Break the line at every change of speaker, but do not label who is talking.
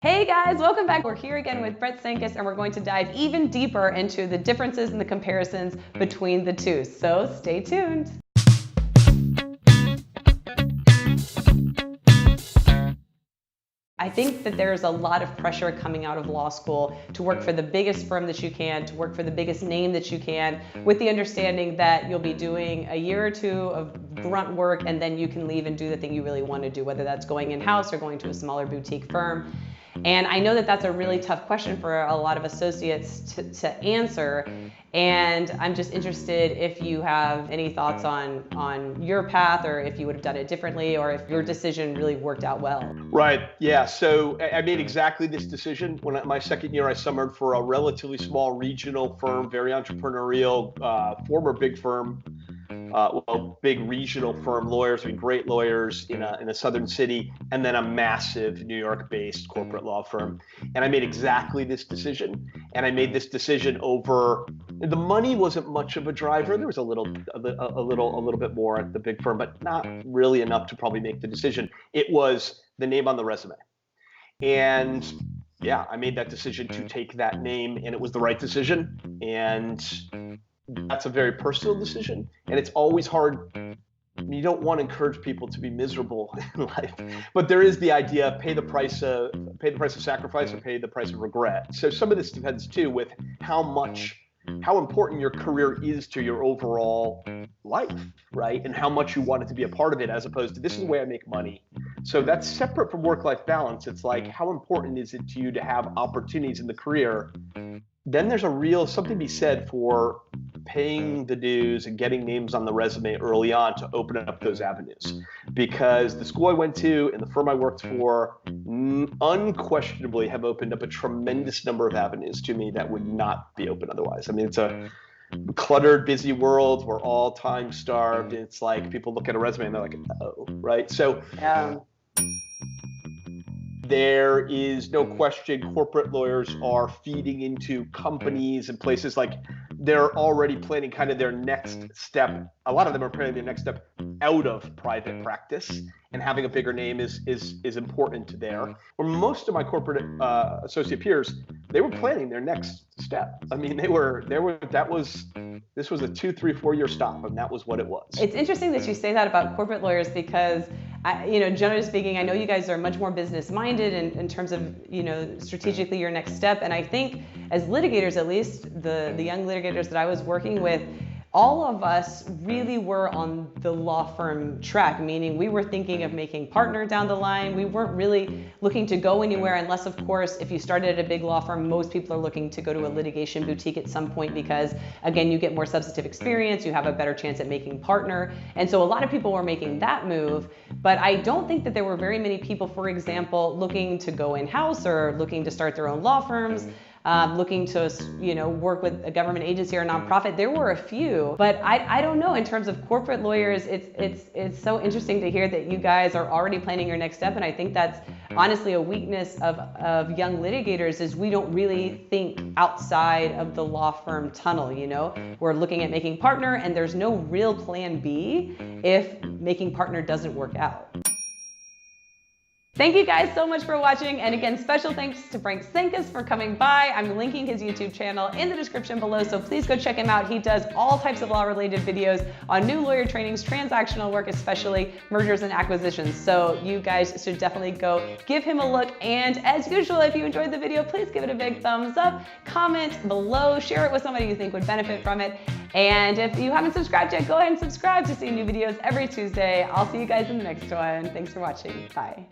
Hey guys, welcome back. We're here again with Brett Cenkus, and we're going to dive even deeper into the differences and the comparisons between the two. So stay tuned. I think that there's a lot of pressure coming out of law school to work for the biggest firm that you can, to work for the biggest name that you can, with the understanding that you'll be doing a year or two of grunt work and then you can leave and do the thing you really want to do, whether that's going in-house or going to a smaller boutique firm. And I know that that's a really tough question for a lot of associates to answer. And I'm just interested if you have any thoughts on your path, or if you would have done it differently, or if your decision really worked out well.
Right. Yeah. So I made exactly this decision when my second year I summered for a relatively small regional firm, very entrepreneurial, former big firm. Big regional firm, lawyers, I mean, great lawyers in a southern city, and then a massive New York-based corporate law firm. And I made exactly this decision. And I made this decision over, the money wasn't much of a driver. There was a little bit more at the big firm, but not really enough to probably make the decision. It was the name on the resume. And yeah, I made that decision to take that name, and it was the right decision. And that's a very personal decision, and it's always hard. You don't want to encourage people to be miserable in life, but there is the idea of pay the price of sacrifice or pay the price of regret. So some of this depends too with how important your career is to your overall life, right? And how much you want it to be a part of it, as opposed to this is the way I make money. So that's separate from work-life balance. It's like, how important is it to you to have opportunities in the career? Then there's something to be said for paying the dues and getting names on the resume early on to open up those avenues. Because the school I went to and the firm I worked for unquestionably have opened up a tremendous number of avenues to me that would not be open otherwise. I mean, it's a cluttered, busy world. We're all time starved. It's like people look at a resume and they're like, oh, right? So there is no question corporate lawyers are feeding into companies and places, like they're already planning kind of their next step. A lot of them are planning their next step out of private practice, and having a bigger name is important there. Where most of my corporate associate peers, they were planning their next step. I mean, this was a 2, 3, 4 year stop, and that was what it was.
It's interesting that you say that about corporate lawyers, because generally speaking, I know you guys are much more business minded in terms of, strategically your next step. And I think as litigators, at least the young litigators that I was working with, all of us really were on the law firm track, meaning we were thinking of making partner down the line. We weren't really looking to go anywhere unless, of course, if you started at a big law firm, most people are looking to go to a litigation boutique at some point because, again, you get more substantive experience, you have a better chance at making partner. And so a lot of people were making that move, but I don't think that there were very many people, for example, looking to go in-house or looking to start their own law firms. Looking to, work with a government agency or a nonprofit. There were a few, but I don't know. In terms of corporate lawyers, it's so interesting to hear that you guys are already planning your next step, and I think that's honestly a weakness of young litigators, is we don't really think outside of the law firm tunnel. We're looking at making partner, and there's no real plan B if making partner doesn't work out. Thank you guys so much for watching, and again, special thanks to Frank Cenkus for coming by. I'm linking his YouTube channel in the description below, so please go check him out. He does all types of law-related videos on new lawyer trainings, transactional work, especially mergers and acquisitions. So you guys should definitely go give him a look, and as usual, if you enjoyed the video, please give it a big thumbs up, comment below, share it with somebody you think would benefit from it. And if you haven't subscribed yet, go ahead and subscribe to see new videos every Tuesday. I'll see you guys in the next one. Thanks for watching. Bye.